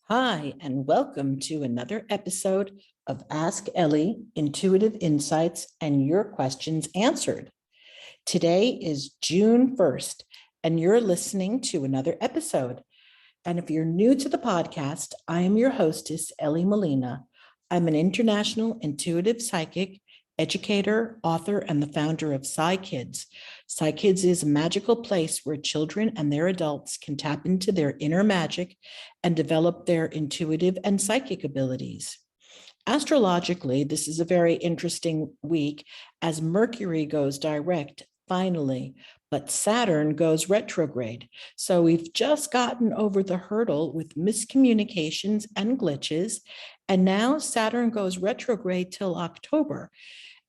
Hi, and welcome to another episode of Ask Elly, Intuitive Insights and Your Questions Answered. Today is June 1st, and you're listening to another episode. And if you're new to the podcast, I am your hostess, Elly Molina. I'm an international intuitive psychic, educator, author, and the founder of PsyKids. PsyKids is a magical place where children and their adults can tap into their inner magic and develop their intuitive and psychic abilities. Astrologically, this is a very interesting week as Mercury goes direct, finally, but Saturn goes retrograde. So we've just gotten over the hurdle with miscommunications and glitches, and now Saturn goes retrograde till October.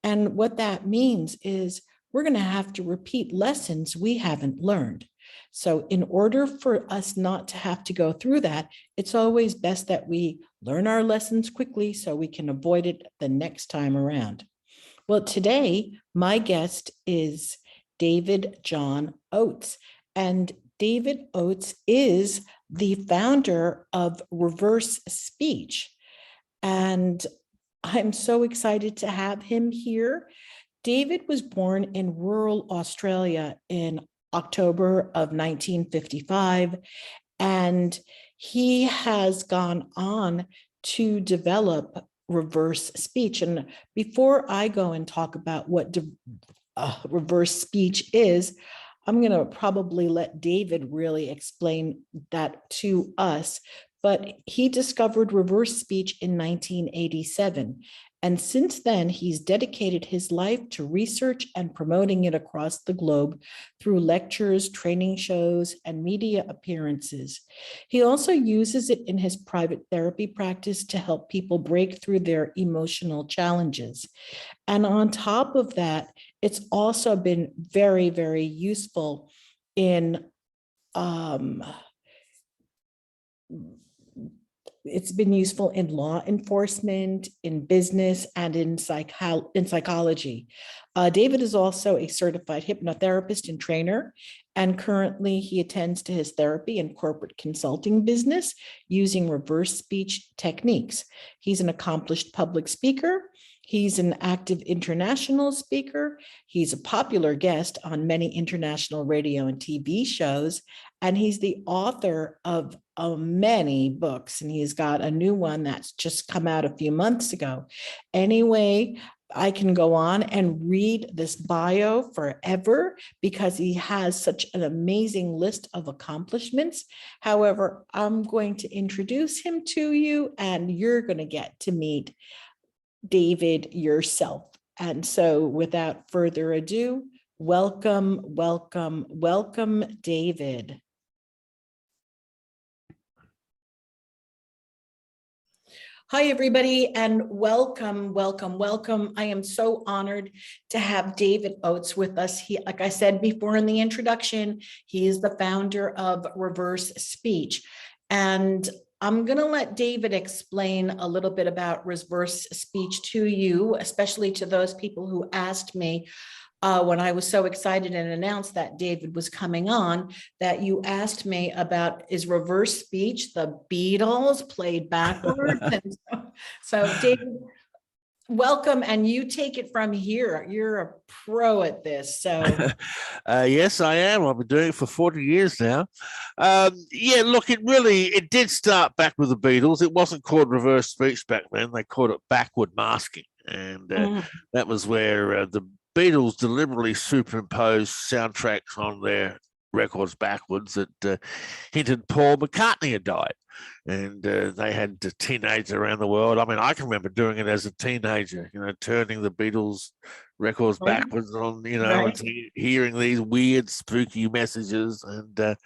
And what that means is we're going to have to repeat lessons we haven't learned. So in order for us not to have to go through that, it's always best that we learn our lessons quickly so we can avoid it the next time around. Well, today, my guest is David John Oates. And David Oates is the founder of Reverse Speech. And I'm so excited to have him here. David was born in rural Australia in October of 1955, and he has gone on to develop reverse speech. And before I go and talk about what reverse speech is, I'm going to probably let David really explain that to us. But he discovered reverse speech in 1987. And since then, he's dedicated his life to research and promoting it across the globe through lectures, training shows, and media appearances. He also uses it in his private therapy practice to help people break through their emotional challenges. And on top of that, it's also been very, very useful in it's been useful in law enforcement, in business, and in psychology. David is also a certified hypnotherapist and trainer, and currently he attends to his therapy and corporate consulting business using reverse speech techniques. He's an accomplished public speaker. He's an active international speaker. He's a popular guest on many international radio and TV shows, and he's the author of many books, and he's got a new one that's just come out a few months ago. Anyway, I can go on and read this bio forever because he has such an amazing list of accomplishments. However, I'm going to introduce him to you, and you're going to get to meet David yourself. And so without further ado, welcome, welcome, welcome, David. Hi, everybody, and welcome, welcome, welcome. I am so honored to have David Oates with us. He, like I said before in the introduction, he is the founder of Reverse Speech. And I'm going to let David explain a little bit about reverse speech to you, especially to those people who asked me when I was so excited and announced that David was coming on, that you asked me about, is reverse speech the Beatles played backwards? So David, welcome, and you take it from here. You're a pro at this. So yes, I am. I've been doing it for 40 years now. Yeah, look, it did start back with the Beatles. It wasn't called reverse speech back then. They called it backward masking. And that was where the Beatles deliberately superimposed soundtracks on their records backwards that hinted Paul McCartney had died. And they had teenagers around the world. I mean, I can remember doing it as a teenager, turning the Beatles records backwards on, and hearing these weird, spooky messages. And that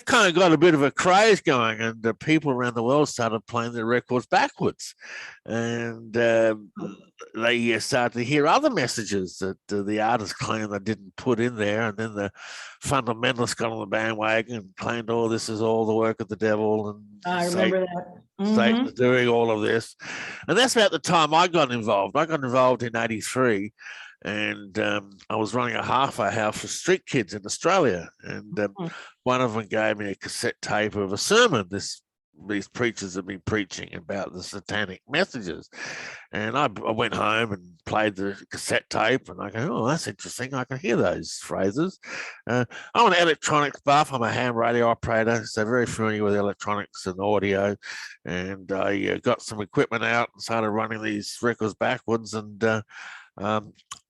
kind of got a bit of a craze going, and people around the world started playing their records backwards. And they started to hear other messages that the artists claimed they didn't put in there. And then the fundamentalists got on the bandwagon and claimed, oh, this is all the work of the devil. And I remember that. Satan's doing all of this. And that's about the time I got involved. I got involved in 83. And I was running a halfway house for street kids in Australia. And one of them gave me a cassette tape of a sermon this these preachers have been preaching about the satanic messages. And I went home and played the cassette tape, and I go, oh, that's interesting. I can hear those phrases. I'm an electronics buff. I'm a ham radio operator, so very familiar with electronics and audio. And I got some equipment out and started running these records backwards. And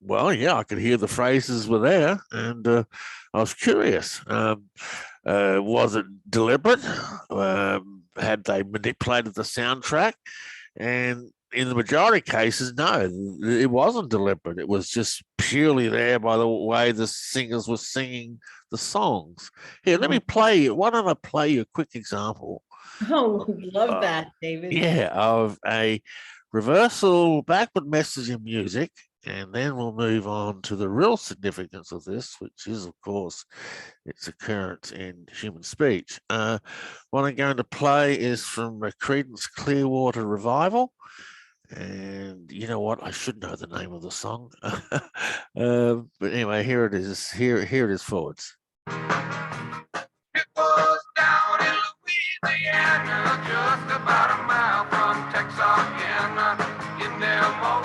well, yeah, I could hear the phrases were there, and I was curious. Was it deliberate? Had they manipulated the soundtrack? And in the majority of cases, no, it wasn't deliberate. It was just purely there by the way the singers were singing the songs. Here, let me play you. Why don't I play you a quick example? Oh, love that, David. Yeah, of a reversal backward message in music. And then we'll move on to the real significance of this, which is, of course, its occurrence in human speech. What I'm going to play is from Creedence Clearwater Revival. And you know what? I should know the name of the song. But anyway, here it is. Here it is forwards. It was down in Louisiana, just about a mile from Texarkana, in them old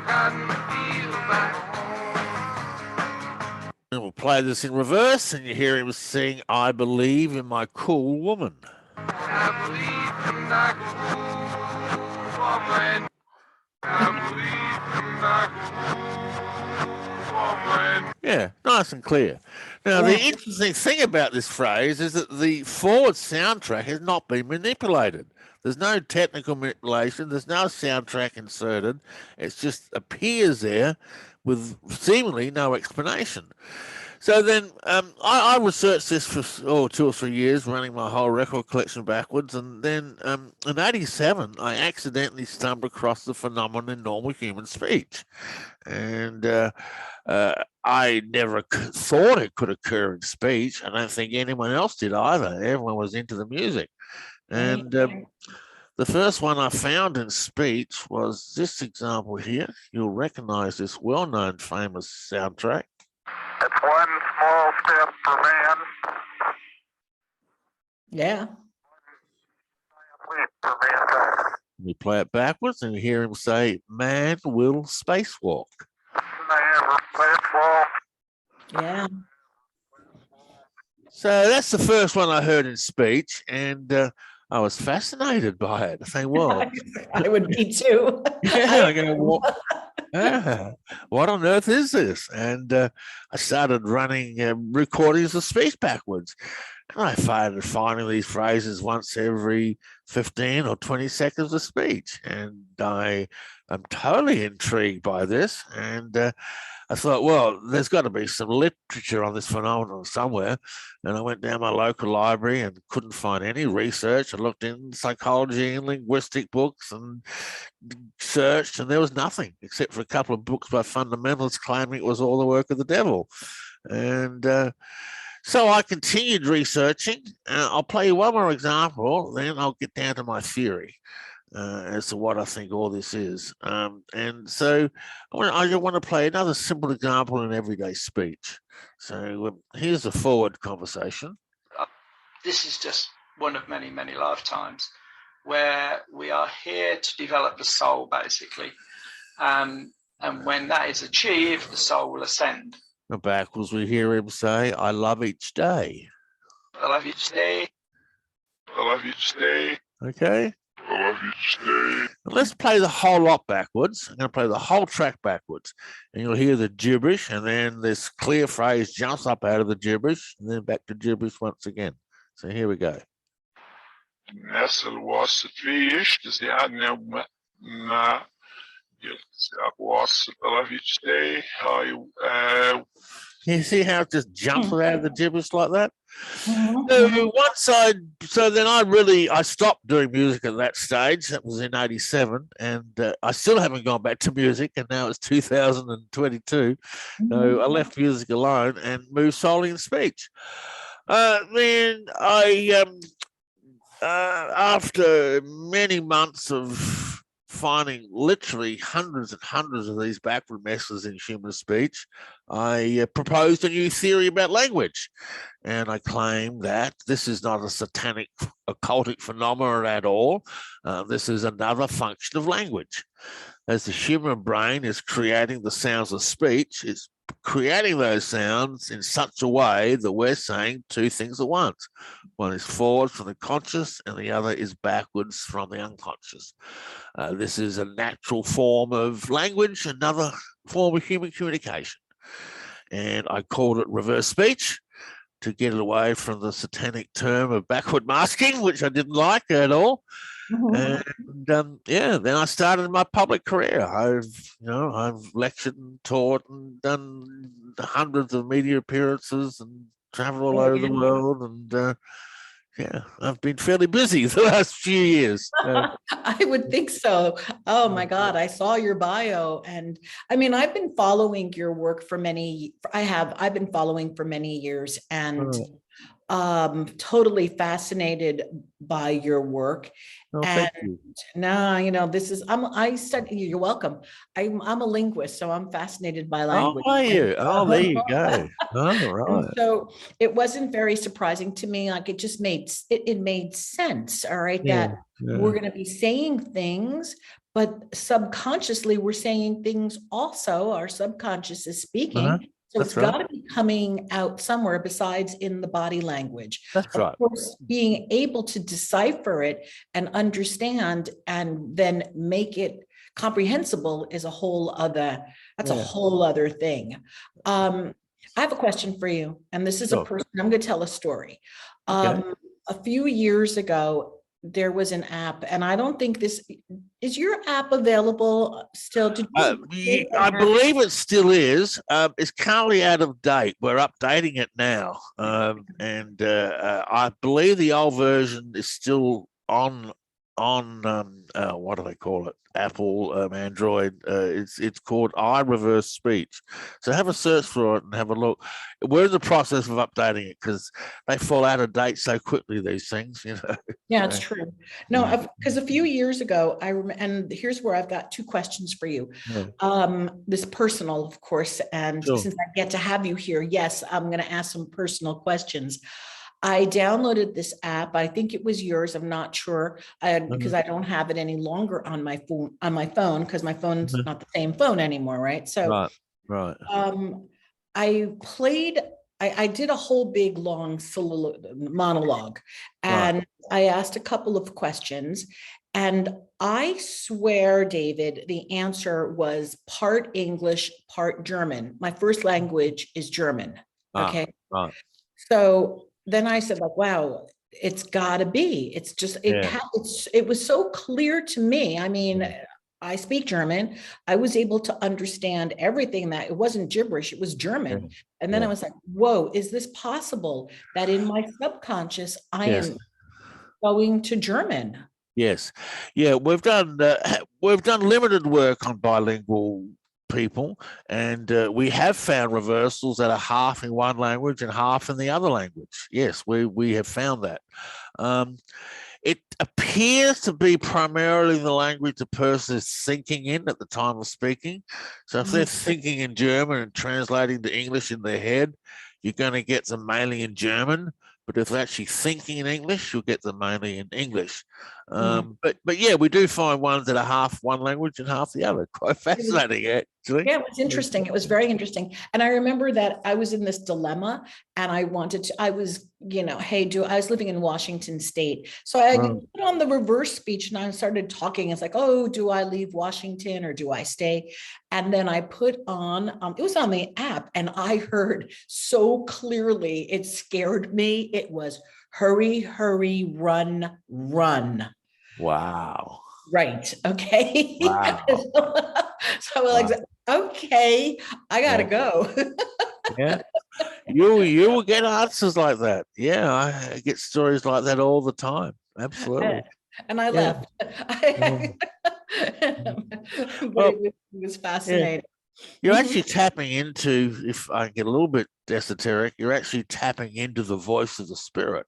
cotton fields back home. And we'll play this in reverse, and you hear him sing, I believe in my cool woman. I believe in my cool woman. I believe in my cool woman. Yeah, nice and clear. Now, the interesting thing about this phrase is that the forward soundtrack has not been manipulated. There's no technical manipulation. There's no soundtrack inserted. It just appears there with seemingly no explanation. So then I researched this for 2 or 3 years, running my whole record collection backwards. And then in 87, I accidentally stumbled across the phenomenon in normal human speech. And I never thought it could occur in speech. I don't think anyone else did either. Everyone was into the music. And the first one I found in speech was this example here. You'll recognize this well-known famous soundtrack. It's one small step for man. Yeah. For mankind. We play it backwards and you hear him say, man will spacewalk. Man will spacewalk. Yeah. So that's the first one I heard in speech, and I was fascinated by it. I think, well, I would be too. yeah, I go, what on earth is this? And I started running recordings of speech backwards. And I started finding these phrases once every 15 or 20 seconds of speech. And I am totally intrigued by this. And I thought, well, there's got to be some literature on this phenomenon somewhere. And I went down my local library and couldn't find any research. I looked in psychology and linguistic books and searched, and there was nothing except for a couple of books by fundamentalists claiming it was all the work of the devil. And so I continued researching. I'll play you one more example, then I'll get down to my theory as to what I think all this is. And so I want to play another simple example in everyday speech. So here's a forward conversation. This is just one of many, many lifetimes where we are here to develop the soul, basically. And when that is achieved, the soul will ascend. And backwards, we hear him say, I love each day. I love each day. I love each day. Okay. I love each day. Let's play the whole lot backwards. I'm going to play the whole track backwards. And you'll hear the gibberish, and then this clear phrase jumps up out of the gibberish, and then back to gibberish once again. So here we go. الناس الواسطية يعني ما الواسط I love each day. You see how it just jumps out of the gibberish like that? Mm-hmm. So then I stopped doing music at that stage. That was in 87. And I still haven't gone back to music. And now it's 2022. So I left music alone and moved solely in speech. Then I, after many months of finding literally hundreds and hundreds of these backward messages in human speech, I proposed a new theory about language. and I claim that this is not a satanic occultic phenomenon at all. This is another function of language. As the human brain is creating the sounds of speech, it's creating those sounds in such a way that we're saying two things at once. One is forward from the conscious and the other is backwards from the unconscious. This is a natural form of language, another form of human communication. And I called it reverse speech to get it away from the satanic term of backward masking, which I didn't like at all. And then I started my public career. I've lectured and taught and done hundreds of media appearances and traveled all over the world. And I've been fairly busy the last few years. I would think so. Oh my God, I saw your bio, and I mean, I've been following your work for I've been following for many years, and totally fascinated by your work. Thank you. Now, this is, I study, you're welcome. I'm a linguist, so I'm fascinated by language. Oh, are you? Oh, there you go. Oh, right. And so it wasn't very surprising to me. Like it just made sense. All right. That we're going to be saying things, but subconsciously we're saying things also. Our subconscious is speaking. So it's got to be coming out somewhere besides in the body language. That's right. Of course, being able to decipher it and understand and then make it comprehensible is a whole other thing. I have a question for you, and this is a person. I'm going to tell a story. A few years ago, there was an app, and I don't think is your app available still? I believe it still is. It's currently out of date. We're updating it now, and I believe the old version is still on what do they call it? Apple, Android. It's called iReverse Speech. So have a search for it and have a look. We're in the process of updating it because they fall out of date so quickly, these things, Yeah, it's true. No, because a few years ago, and here's where I've got two questions for you. This personal, of course, and since I get to have you here, yes, I'm going to ask some personal questions. I downloaded this app. I think it was yours. I'm not sure because I don't have it any longer on my phone because my phone's not the same phone anymore, right? So, right. I did a whole big long monologue, and I asked a couple of questions, and I swear, David, the answer was part English, part German. My first language is German. Okay. So then I said, like, wow, it's gotta be. It's just, it was so clear to me. I mean, I speak German. I was able to understand everything that it wasn't gibberish, it was German. And then I was like, whoa, is this possible that in my subconscious, I am going to German? Yes. Yeah. We've done limited work on bilingual people, and we have found reversals that are half in one language and half in the other language. Yes, we have found that. It appears to be primarily the language the person is thinking in at the time of speaking. So if they're thinking in German and translating to English in their head, you're going to get them mainly in German. But if they're actually thinking in English, you'll get them mainly in English. But yeah, we do find ones that are half one language and half the other. Quite fascinating, actually. Yeah, it was interesting. It was very interesting. And I remember that I was in this dilemma, and I was living in Washington State. So I put on the reverse speech and I started talking. It's like, oh, do I leave Washington or do I stay? And then I put on, it was on the app, and I heard so clearly, it scared me. It was hurry, hurry, run, run. Will. Right. Okay. Wow. So I'm like, okay, I gotta go. Yeah. You will get answers like that. Yeah, I get stories like that all the time. Absolutely. And I left. But it was fascinating. You're actually tapping into, if I get a little bit esoteric, you're actually tapping into the voice of the spirit.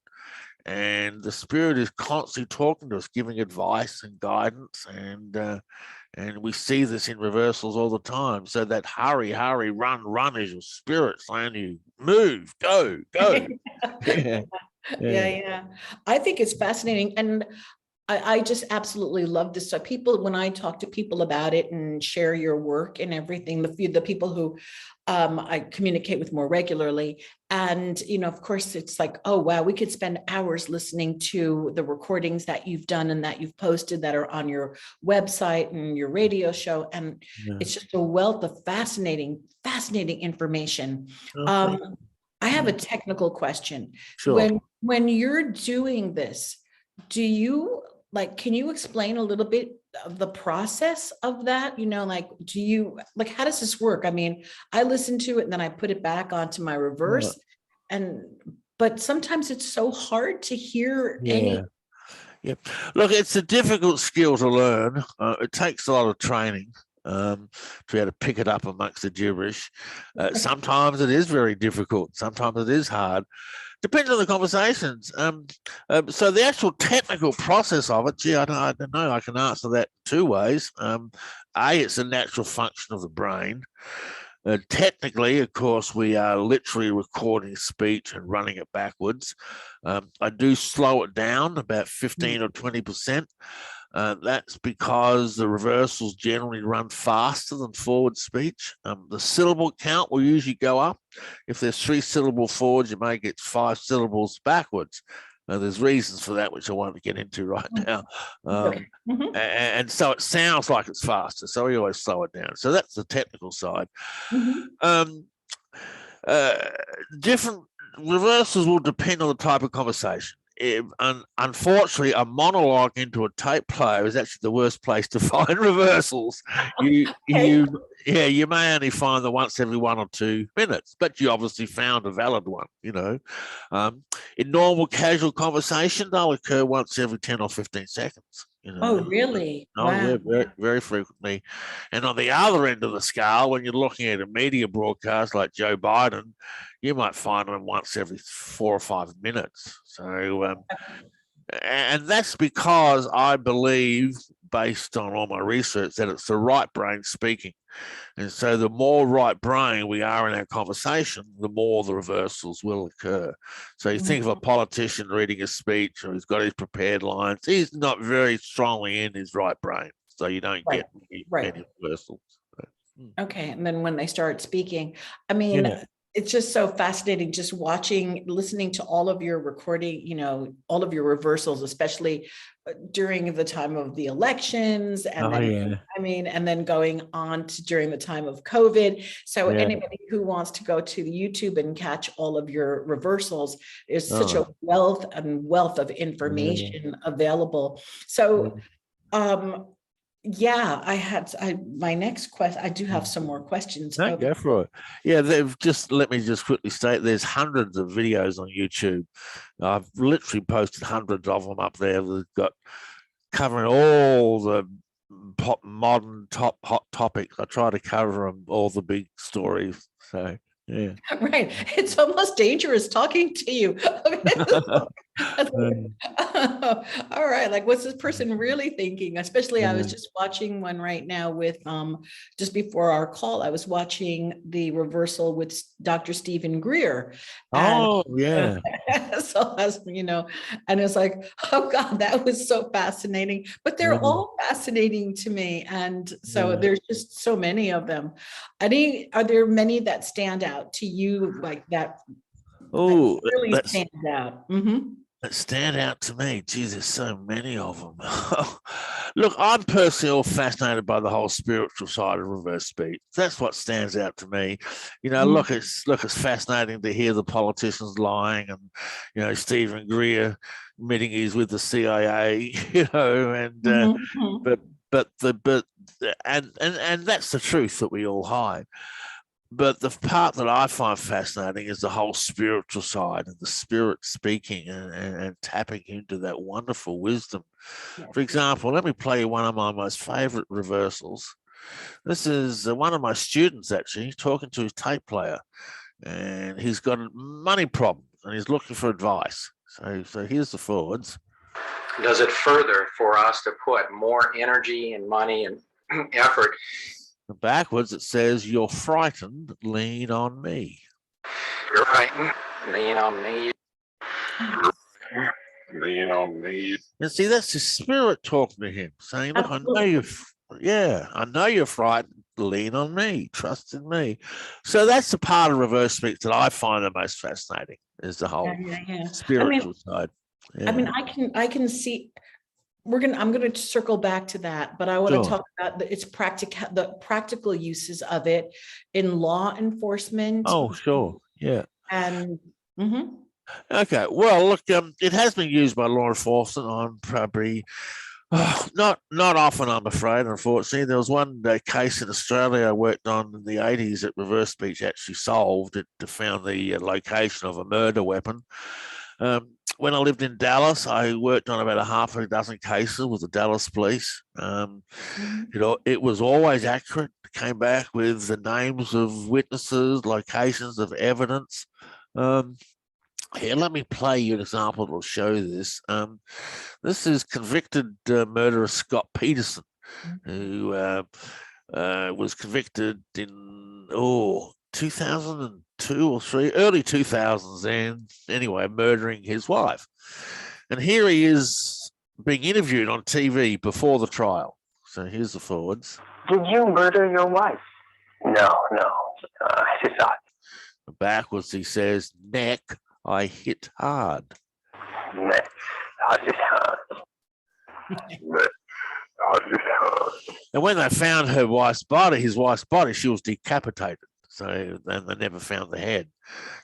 And the spirit is constantly talking to us, giving advice and guidance. And And we see this in reversals all the time. So that hurry, hurry, run is your spirit saying you move, go. Yeah. Yeah. I think it's fascinating. And I just absolutely love this. So people, when I talk to people about it and share your work and everything, the people who I communicate with more regularly, and of course, it's like, oh wow, we could spend hours listening to the recordings that you've done and that you've posted that are on your website and your radio show, and it's just a wealth of fascinating information. Okay. I have a technical question. Sure. When you're doing this, do you can you explain a little bit of the process of that? Do you how does this work? I mean, I listen to it and then I put it back onto my reverse, but sometimes it's so hard to hear any. Yeah. Look, it's a difficult skill to learn. It takes a lot of training to be able to pick it up amongst the gibberish. Sometimes it is very difficult. Sometimes it is hard. Depends on the conversations. So the actual technical process of it, I don't know. I can answer that two ways. It's a natural function of the brain. Technically, of course, we are literally recording speech and running it backwards. I do slow it down about 15 or 20%. That's because the reversals generally run faster than forward speech. The syllable count will usually go up. If there's 3 syllable forwards, you may get 5 syllables backwards. There's reasons for that, which I won't get into right now. And so it sounds like it's faster. So we always slow it down. So that's the technical side. Different reversals will depend on the type of conversation. Unfortunately, a monologue into a tape player is actually the worst place to find reversals. You may only find them once every 1 or 2 minutes, but you obviously found a valid one. In normal casual conversation, they'll occur once every 10 or 15 seconds. Oh, really? Oh, wow. Yeah, very, very frequently. And on the other end of the scale, when you're looking at a media broadcast like Joe Biden, you might find them once every 4 or 5 minutes. So, and that's because I believe, based on all my research, that it's the right brain speaking. And so the more right brain we are in our conversation, the more the reversals will occur. So you think of a politician reading a speech, or he's got his prepared lines, he's not very strongly in his right brain. So you don't get many reversals. Okay. And then when they start speaking, I mean, it's just so fascinating just listening to all of your recording, all of your reversals, especially during the time of the elections. And and then going on to during the time of COVID. So anybody who wants to go to the YouTube and catch all of your reversals, there's such a wealth of information available. So, my next question, I do have some more questions. No, go for it. Yeah, let me just quickly state, there's hundreds of videos on YouTube. I've literally posted hundreds of them up there. They've got covering all the modern hot topics. I try to cover them, all the big stories. So, yeah. Right. It's almost dangerous talking to you. All right. Like, what's this person really thinking? Especially, I was just watching one right now with, just before our call, I was watching the reversal with Dr. Stephen Greer. And, so and it's like, oh God, that was so fascinating, but they're all fascinating to me. And so there's just so many of them. Are there many that stand out to you like that? Oh, that really stand out. That stand out to me. Geez, there's so many of them. Look, I'm personally all fascinated by the whole spiritual side of reverse speech. That's what stands out to me. Look, it's fascinating to hear the politicians lying, and Stephen Greer admitting he's with the CIA. And that's the truth that we all hide. But the part that I find fascinating is the whole spiritual side and the spirit speaking and tapping into that wonderful wisdom. Yes. For example, let me play you one of my most favorite reversals. This is one of my students actually talking to his tape player, and he's got money problems and he's looking for advice. So here's the forwards. Does it further for us to put more energy and money and Yeah, I've heard. Backwards, it says, "You're frightened, lean on me." You're frightened. Lean on me. Lean on me. And see, that's his spirit talking to him, saying, "Look, I know Absolutely. I know you're frightened. Lean on me, trust in me." So that's the part of reverse speech that I find the most fascinating, is the whole Yeah. spiritual side. I mean, I can see. I'm going to circle back to that, but I want to Sure. talk about the practical uses of it in law enforcement. Oh, sure. Yeah. And mhm. Okay. Well, look, it has been used by law enforcement on probably not often, I'm afraid. Unfortunately, there was one case in Australia I worked on in the 80s that reverse speech actually solved. It found the location of a murder weapon. When I lived in Dallas, I worked on about a half a dozen cases with the Dallas police. It was always accurate. It came back with the names of witnesses, locations of evidence. Here, let me play you an example that will show this. This is convicted murderer Scott Peterson, who was convicted in 2002 or 3, early 2000s, and anyway, murdering his wife. And here he is being interviewed on TV before the trial. So here's the forwards. Did you murder your wife? No. I just thought. Backwards, he says, "Neck, I hit hard." I just thought. And when they found his wife's body, she was decapitated. So then they never found the head.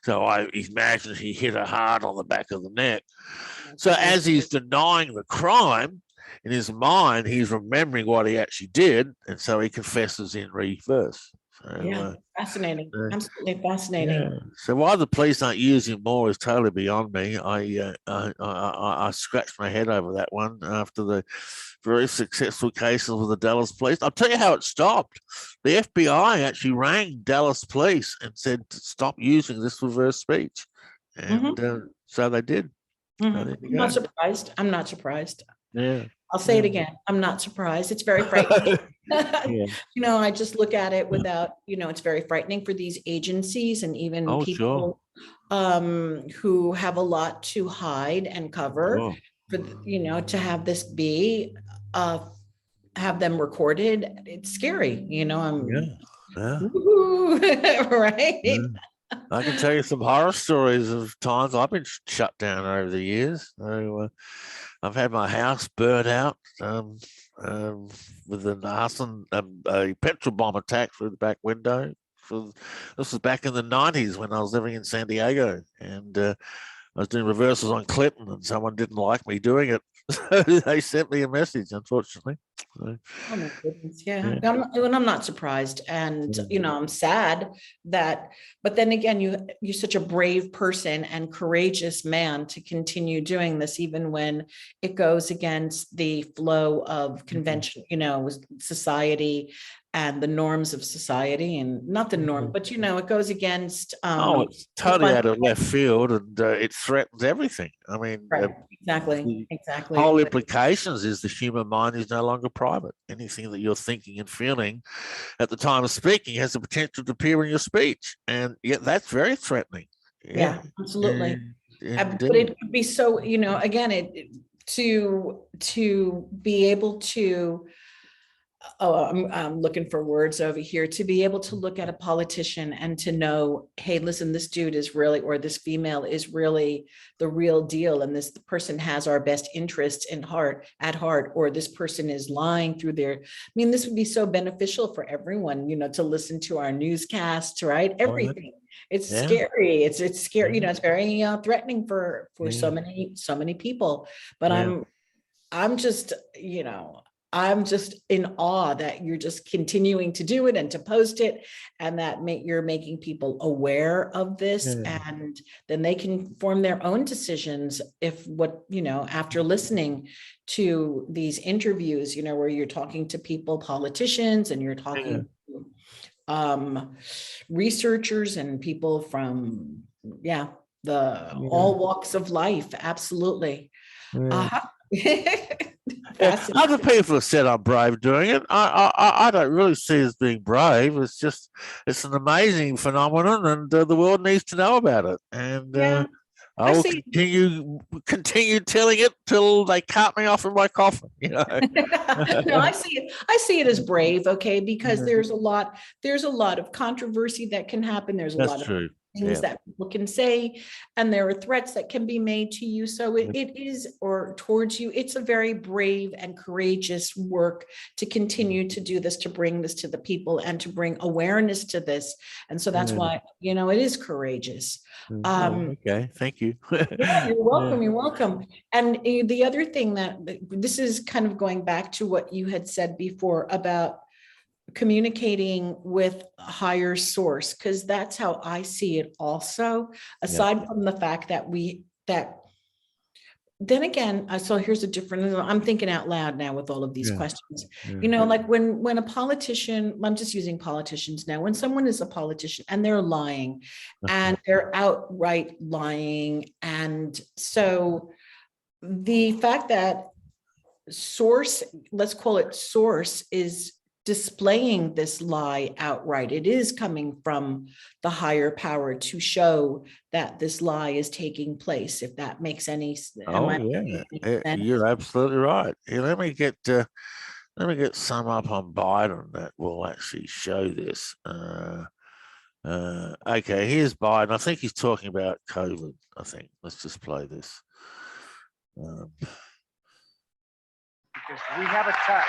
So I imagine he hit her hard on the back of the neck. So as he's denying the crime, in his mind, he's remembering what he actually did. And so he confesses in reverse. So, Fascinating. Absolutely fascinating. Yeah. So why the police aren't using more is totally beyond me. I scratched my head over that one after the very successful cases with the Dallas police. I'll tell you how it stopped. The FBI actually rang Dallas police and said to stop using this reverse speech, and so they did. So I'm not surprised. I'm not surprised. Yeah. I'll say it again. I'm not surprised. It's very frightening. I just look at it without, it's very frightening for these agencies and even people who have a lot to hide and cover for, to have this be, have them recorded. It's scary, right? Yeah. I can tell you some horror stories of times I've been shut down over the years. So, I've had my house burnt out with an arson, a petrol bomb attack through the back window. So this was back in the 90s when I was living in San Diego, and I was doing reversals on Clinton, and someone didn't like me doing it. So they sent me a message, unfortunately. So, oh my goodness, yeah. I'm not surprised, and I'm sad that. But then again, you're such a brave person and courageous man to continue doing this, even when it goes against the flow of convention, society and the norms of society, and not the norm, but it goes against. It's totally out of left field, and it threatens everything. I mean, exactly. Whole implications is the human mind is no longer private. Anything that you're thinking and feeling at the time of speaking has the potential to appear in your speech, and yet that's very threatening. Yeah, absolutely. But it could be so, again, to be able to. I'm looking for words over here, to be able to look at a politician and to know, hey, listen, this dude is really, or this female is really the real deal. And the person has our best interests at heart, or this person is lying through this would be so beneficial for everyone, to listen to our newscasts, right? Everything. It's scary. It's scary. It's very threatening for so many people, but I'm just, I'm just in awe that you're just continuing to do it and to post it, and that you're making people aware of this, and then they can form their own decisions after listening to these interviews, where you're talking to people, politicians, and you're talking to researchers and people from, all walks of life. Absolutely. Other people have said I'm brave doing it. I don't really see it as being brave. It's an amazing phenomenon, and the world needs to know about it. And Yeah, I I will see. continue telling it till they cut me off in my coffin. You know. No, I see it as brave, okay, because there's a lot of controversy that can happen. There's a That's lot of true. things Yeah. that people can say, and there are threats that can be made to you. So it is, or towards you, it's a very brave and courageous work to continue to do this, to bring this to the people and to bring awareness to this. And so that's why, it is courageous. Okay, thank you. Yeah, you're welcome. You're welcome. And the other thing that this is kind of going back to what you had said before about communicating with a higher source, because that's how I see it also, aside from the fact that then again, so here's a different, I'm thinking out loud now with all of these questions. Like when a politician, I'm just using politicians now, when someone is a politician and they're lying and they're outright lying. And so the fact that source, let's call it source, is displaying this lie outright. It is coming from the higher power to show that this lie is taking place, if that makes any sense. You're absolutely right. Here, let me get some up on Biden that will actually show this. Okay, here's Biden. I think he's talking about COVID. I think. Let's just play this. Because we have a chance.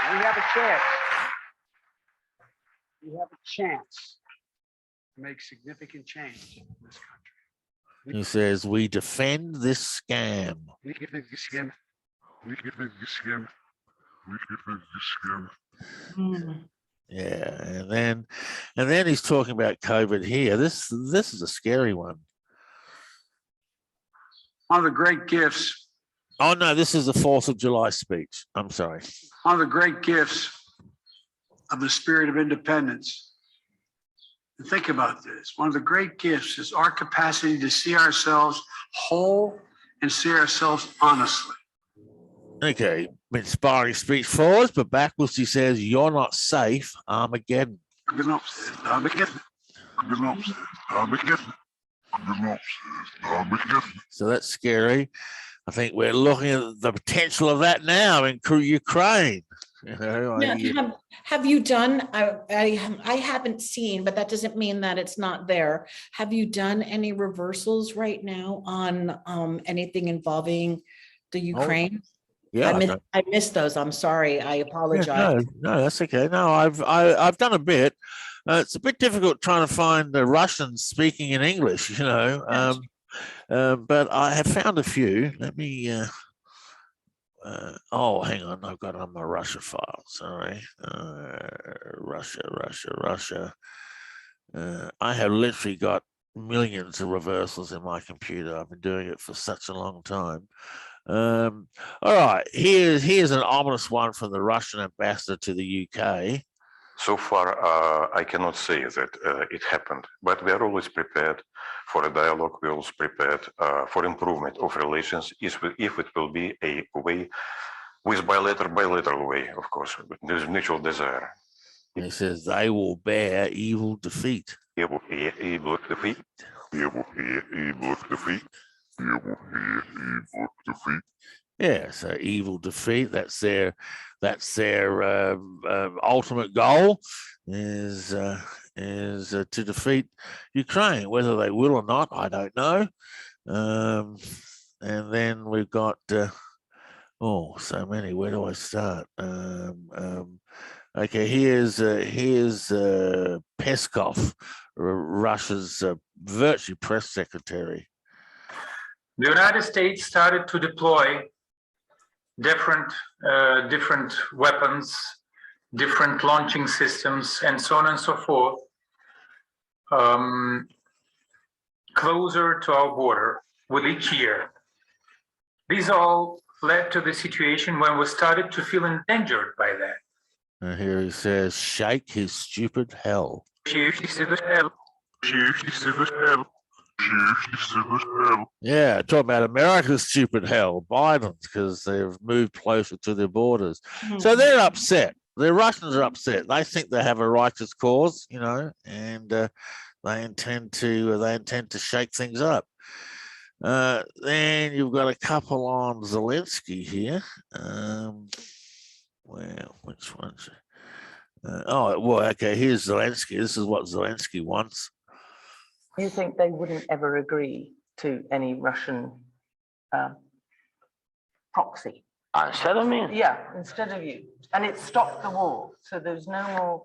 We have a chance to make significant change in this country. He says, we defend this scam. We defend this scam. We defend this scam. We defend this scam. Yeah, and then he's talking about COVID here. This is a scary one. One of the great gifts. Oh no, this is the 4th of July speech. I'm sorry. One of the great gifts of the spirit of independence. And think about this. One of the great gifts is our capacity to see ourselves whole and see ourselves honestly. Okay, inspiring speech forwards, but backwards he says, you're not safe, Armageddon. So that's scary. I think we're looking at the potential of that now in Ukraine. Have you done, I haven't seen, but that doesn't mean that it's not there. Have you done any reversals right now on anything involving the Ukraine? Yeah, I missed those. I'm sorry. I apologize. No, that's okay. No, I've done a bit. It's a bit difficult trying to find the Russians speaking in English, but I have found a few. Let me. Oh, hang on. I've got on my Russia file. Sorry. Russia. I have literally got millions of reversals in my computer. I've been doing it for such a long time. All right. Here's an ominous one from the Russian ambassador to the UK. So far, I cannot say that it happened, but we are always prepared for a dialogue. We're always prepared for improvement of relations if it will be a way with bilateral way, of course, with mutual desire. He says they will bear evil defeat. Evil defeat. Yeah, so evil defeat. That's their ultimate goal is to defeat Ukraine. Whether they will or not, I don't know. And then we've got so many. Where do I start? Okay, here's Peskov, Russia's virtually press secretary. The United States started to deploy different weapons, different launching systems, and so on and so forth, closer to our border with each year. These all led to the situation when we started to feel endangered by that. And here he says, shake his stupid hell. Yeah, talking about America's stupid hell, Biden's, because they've moved closer to their borders. So they're upset. The Russians are upset. They think they have a righteous cause, you know, and they intend to shake things up. Then you've got a couple on Zelensky here. Well, which one's? Okay. Here's Zelensky. This is what Zelensky wants. You think they wouldn't ever agree to any Russian proxy? Instead of me? Yeah, instead of you. And it stopped the war. So there's no more,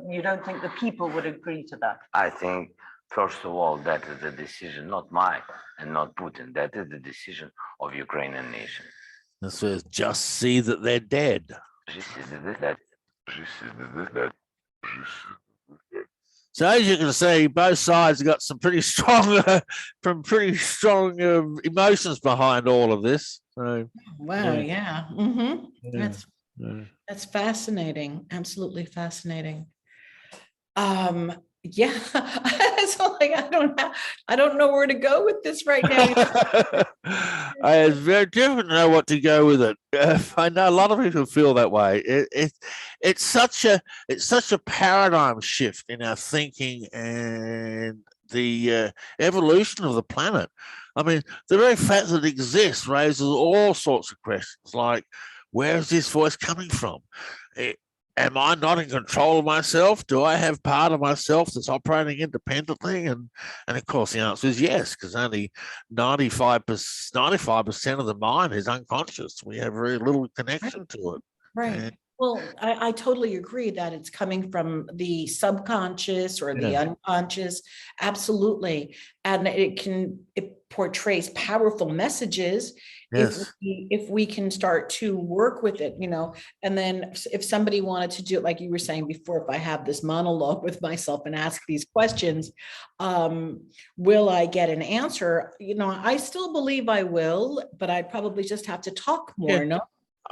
you don't think the people would agree to that? I think, first of all, that is the decision, not mine and not Putin. That is the decision of Ukrainian nation. This says, just see that they're dead. So as you can see, both sides have got some pretty strong, emotions behind all of this. So, Wow, yeah. Mhm. yeah. That's fascinating. Absolutely fascinating. Yeah. So like I don't know where to go with this right now. It's very different to know what to go with it. I know a lot of people feel that way. It's such a paradigm shift in our thinking and the evolution of the planet. I mean, the very fact that it exists raises all sorts of questions, like, where is this voice coming from? Am I not in control of myself? Do I have part of myself that's operating independently? And of course, the answer is yes, because only 95% of the mind is unconscious. We have very little connection to it. Right. And, Well, I totally agree that it's coming from the subconscious or the unconscious. Absolutely. And it portrays powerful messages. yes. If we can start to work with it, you know, and then if somebody wanted to do it, like you were saying before, if I have this monologue with myself and ask these questions, will I get an answer? You know, I still believe I will, but I probably just have to talk more. Yeah. No.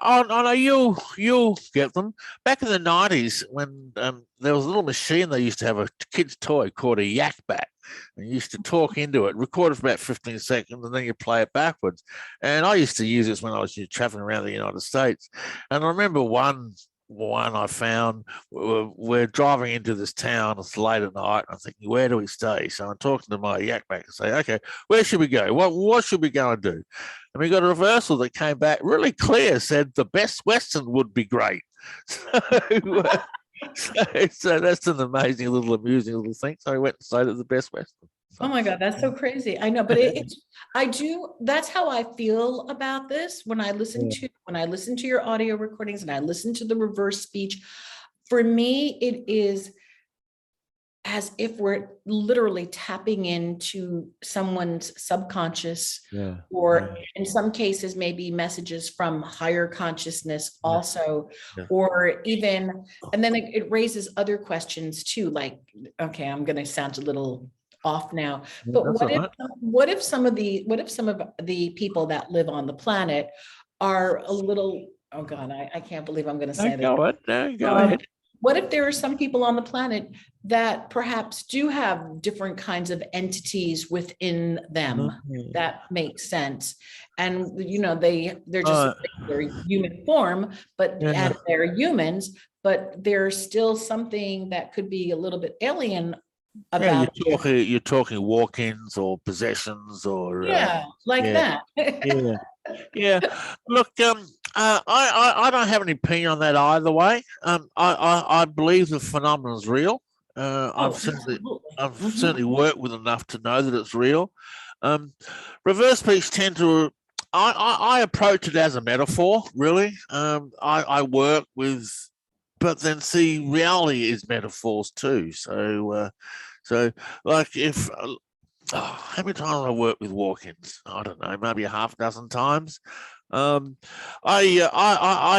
Oh, no, you'll get them. Back in the 90s, when there was a little machine they used to have, a kid's toy called a yak bat, and you used to talk into it, record it for about 15 seconds, and then you play it backwards. And I used to use this when I was traveling around the United States. And I remember one I found, we're driving into this town, it's late at night, I'm thinking, where do we stay? So I'm talking to my yak back and say, okay, where should we go? What should we go and do? And we got a reversal that came back really clear, said the Best Western would be great. So that's an amazing amusing little thing. So I went and stayed at the Best Western. Oh my God, that's so crazy. I know, but that's how I feel about this when I listen to your audio recordings and I listen to the reverse speech. For me, it is as if we're literally tapping into someone's subconscious, or in some cases, maybe messages from higher consciousness also, or even, and then it raises other questions too, like, okay, I'm going to sound a little off now, but what if some of the people that live on the planet are a little, oh God, I can't believe I'm going to say that. Go ahead. What if there are some people on the planet that perhaps do have different kinds of entities within them that makes sense? And, you know, they're just their human form, but they're humans, but there's still something that could be a little bit alien about. You're talking walk-ins or possessions or that. Yeah. Look, I don't have any opinion on that either way. I believe the phenomenon is real. I've certainly worked with enough to know that it's real. Reverse speech tend to. I approach it as a metaphor, really. I work with, but then see, reality is metaphors too. So like if. How many times have I worked with walk-ins? I don't know, maybe a half dozen times. I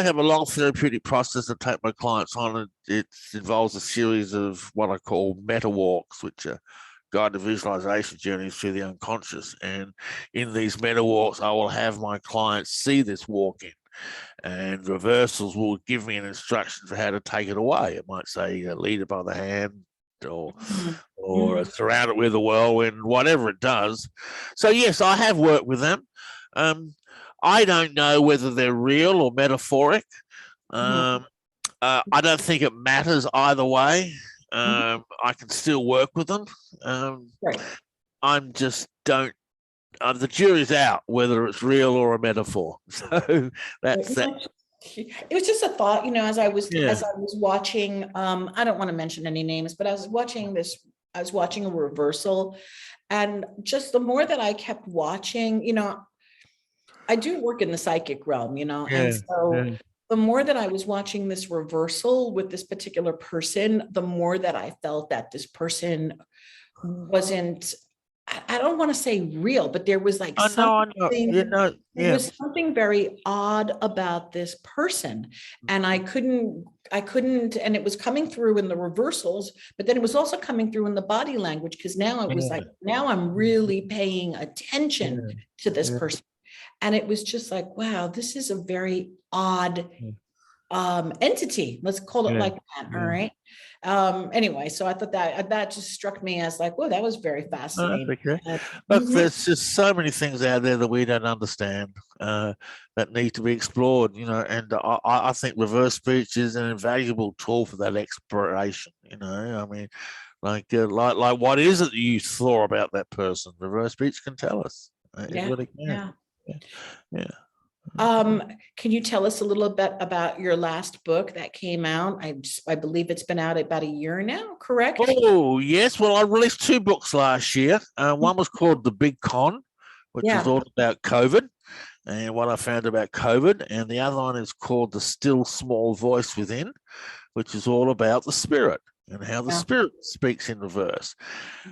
have a long therapeutic process to take my clients on. It involves a series of what I call meta walks, which are guided visualization journeys through the unconscious. And in these meta walks, I will have my clients see this walk-in, and reversals will give me an instruction for how to take it away. It might say, lead it by the hand, or Mhm. surround it with a whirlwind, whatever it does. So yes, I have worked with them. I don't know whether they're real or metaphoric. Mhm. I don't think it matters either way. Mhm. I can still work with them. Right. I'm just don't. The jury's out whether it's real or a metaphor. So that's that. It was just a thought, as I was Yeah. watching, I don't want to mention any names, but I was watching a reversal, and just the more that I kept watching, I do work in the psychic realm, and so the more that I was watching this reversal with this particular person, the more that I felt that this person wasn't, I don't want to say real, but there was like I know. something, There there was something very odd about this person. And I couldn't, and it was coming through in the reversals, but then it was also coming through in the body language. Cause now it was like, now I'm really paying attention to this person. And it was just like, wow, this is a very odd entity. Let's call it like that. All right. Anyway, so I thought that just struck me as like, whoa, that was very fascinating. Look, there's just so many things out there that we don't understand that need to be explored, and I think reverse speech is an invaluable tool for that exploration. I mean, like what is it you saw about that person? Reverse speech can tell us. It really can. Yeah. Can you tell us a little bit about your last book that came out? I believe it's been out about a year now, correct? Oh, yes. Well, I released 2 books last year. One was called The Big Con, which is all about COVID and what I found about COVID. And the other one is called The Still Small Voice Within, which is all about the spirit and how the spirit speaks in reverse.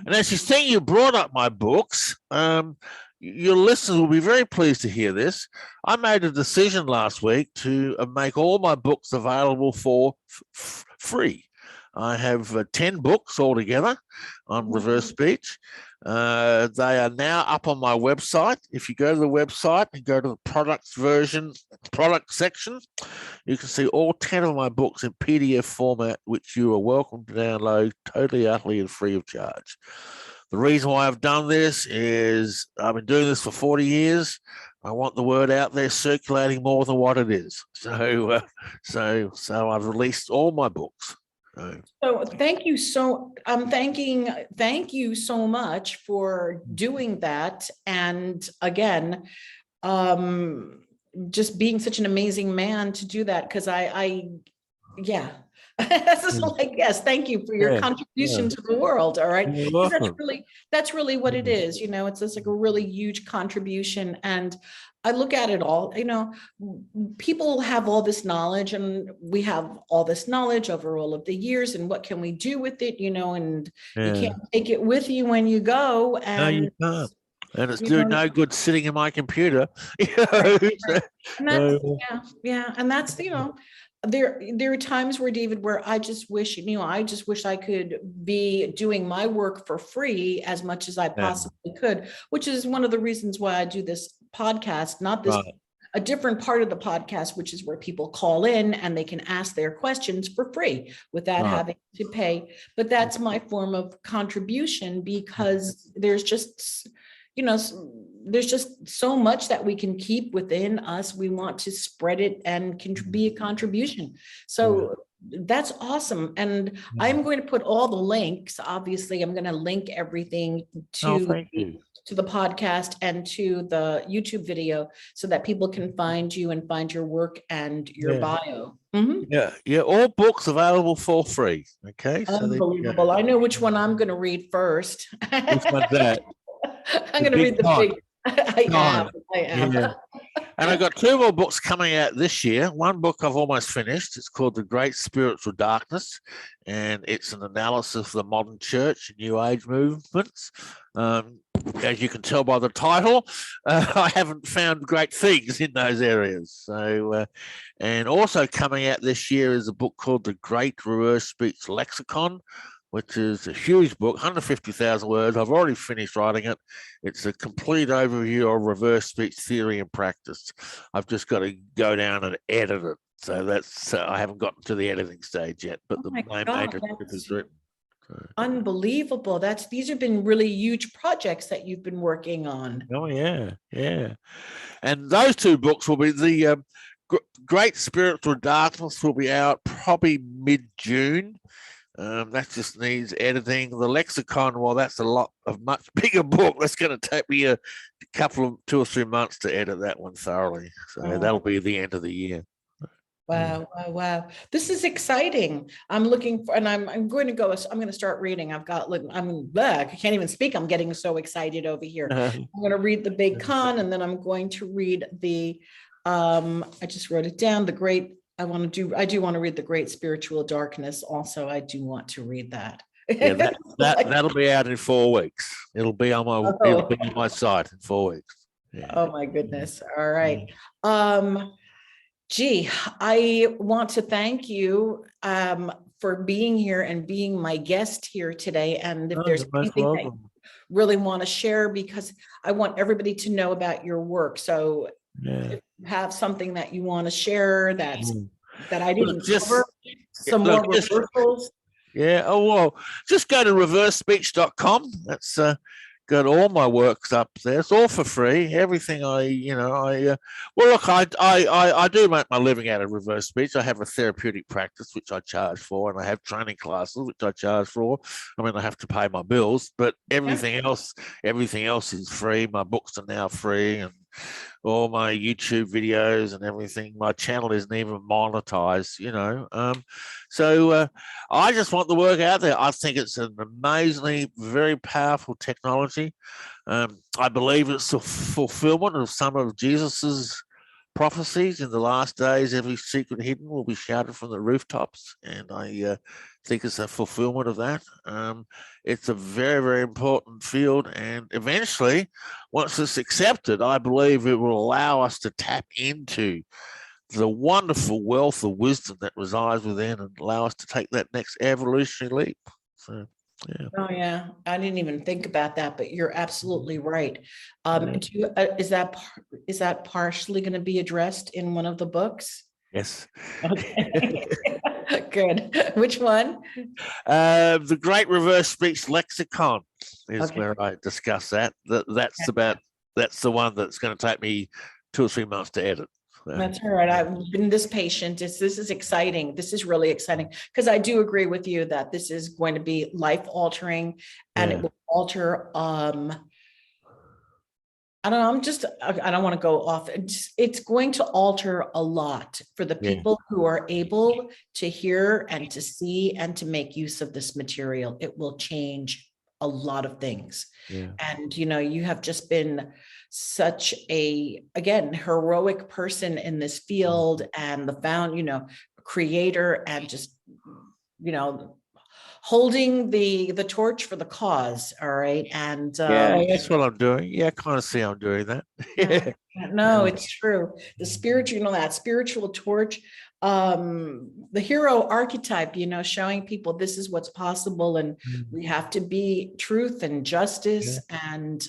And as you see, you brought up my books. Your listeners will be very pleased to hear this. I made a decision last week to make all my books available for free. I have 10 books altogether on reverse speech. They are now up on my website. If you go to the website and go to the product section, you can see all 10 of my books in PDF format, which you are welcome to download totally, utterly, and free of charge. The reason why I've done this is I've been doing this for 40 years. I want the word out there circulating more than what it is. So I've released all my books. So thank you. So thank you so much for doing that. And again, just being such an amazing man to do that. Cause that's just like, yes, thank you for your contribution to the world. All right. That's really what it is. It's just like a really huge contribution. And I look at it all, people have all this knowledge and we have all this knowledge over all of the years, and what can we do with it, and you can't take it with you when you go. And no, you can't. And it's doing no good sitting in my computer. And that's, there are times where, David, where I just wish I could be doing my work for free as much as I possibly could, which is one of the reasons why I do this podcast, not this, a different part of the podcast, which is where people call in and they can ask their questions for free without having to pay. But that's my form of contribution, because there's just, there's just so much that we can keep within us. We want to spread it and can be a contribution. So that's awesome. And I'm going to put all the links. Obviously, I'm going to link everything to the podcast and to the YouTube video so that people can find you and find your work and your bio. Mm-hmm. All books available for free. Okay. Unbelievable. So I know which one I'm going to read first. Which one's that? I'm going to read the big. I am. Yeah. And I've got 2 more books coming out this year. One book I've almost finished. It's called The Great Spiritual Darkness, and it's an analysis of the modern church and New Age movements. As you can tell by the title, I haven't found great things in those areas. So, and also coming out this year is a book called The Great Reverse Speech Lexicon, which is a huge book, 150,000 words. I've already finished writing it. It's a complete overview of reverse speech theory and practice. I've just got to go down and edit it. So I haven't gotten to the editing stage yet, but the main manuscript is written. Unbelievable. These have been really huge projects that you've been working on. Oh yeah, yeah. And those two books will be the Great Spiritual Darkness will be out probably mid-June. That just needs editing. The lexicon, well, that's a much bigger book. That's going to take me a couple of 2 or 3 months to edit that one thoroughly. So that'll be the end of the year. Wow, wow, wow. This is exciting. I'm looking for, and I'm going to go, I'm going to start reading. I can't even speak. I'm getting so excited over here. I'm going to read The Big Con, and then I'm going to read I just wrote it down, I do want to read The Great Spiritual Darkness. Also, I do want to read that. Yeah, that'll be out in 4 weeks. It'll be on my site in 4 weeks. Yeah. Oh my goodness. All right. Gee, I want to thank you for being here and being my guest here today. And if there's anything that you really want to share, because I want everybody to know about your work. So if you have something that you want to share that I didn't cover, some more reversals. Yeah. Oh, well, just go to reversespeech.com. That's got all my works up there. It's all for free. Everything well, look, I do make my living out of reverse speech. I have a therapeutic practice, which I charge for, and I have training classes, which I charge for. I mean, I have to pay my bills, but everything else is free. My books are now free, and all my YouTube videos and everything. My channel isn't even monetized, So I just want the work out there. I think it's an amazingly, very powerful technology. I believe it's the fulfillment of some of Jesus's prophecies. In the last days, every secret hidden will be shouted from the rooftops, and I think it's a fulfillment of that. It's a very, very important field, and eventually, once it's accepted, I believe it will allow us to tap into the wonderful wealth of wisdom that resides within and allow us to take that next evolutionary leap. So, yeah. Oh yeah, I didn't even think about that, but you're absolutely right. Is that partially going to be addressed in one of the books? Yes. Okay. Good. Which one? The Great Reverse Speech Lexicon is where I discuss that. That's the one that's going to take me 2 or 3 months to edit. That's all right. I've been this patient. This is exciting. This is really exciting, because I do agree with you that this is going to be life altering, and it will alter. I don't know. I don't want to go off. It's going to alter a lot for the people who are able to hear and to see and to make use of this material. It will change a lot of things. Yeah. And, you have just been such again, heroic person in this field, and the creator, and just, holding the torch for the cause. All right. And that's what I'm doing. Yeah, I kind of see I'm doing that. Yeah. No, it's true. The spiritual, that spiritual torch, the hero archetype, showing people this is what's possible, and we have to be truth and justice, and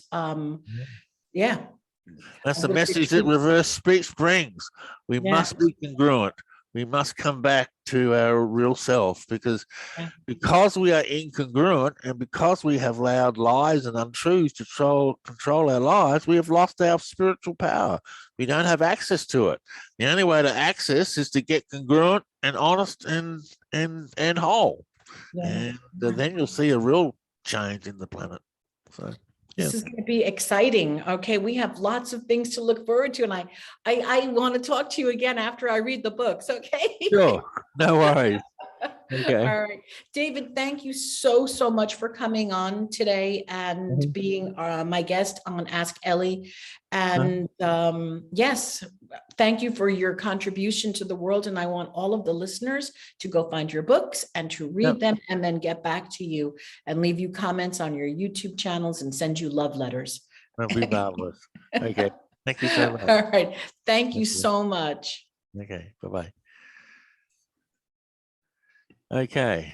that's the message that reverse speech brings. We must be congruent. We must come back to our real self, because we are incongruent, and because we have allowed lies and untruths to control our lives, we have lost our spiritual power. We don't have access to it. The only way to access is to get congruent and honest and whole. And then you'll see a real change in the planet. So. This is going to be exciting. Okay, we have lots of things to look forward to, and I want to talk to you again after I read the books. Okay. Sure. No worries. Okay. All right, David. Thank you so much for coming on today and being my guest on Ask Elly. And yes, thank you for your contribution to the world. And I want all of the listeners to go find your books and to read them, and then get back to you and leave you comments on your YouTube channels and send you love letters. That'll be marvelous. Okay. Thank you so much. All right. Thank you so much. Okay. Bye-bye. Okay.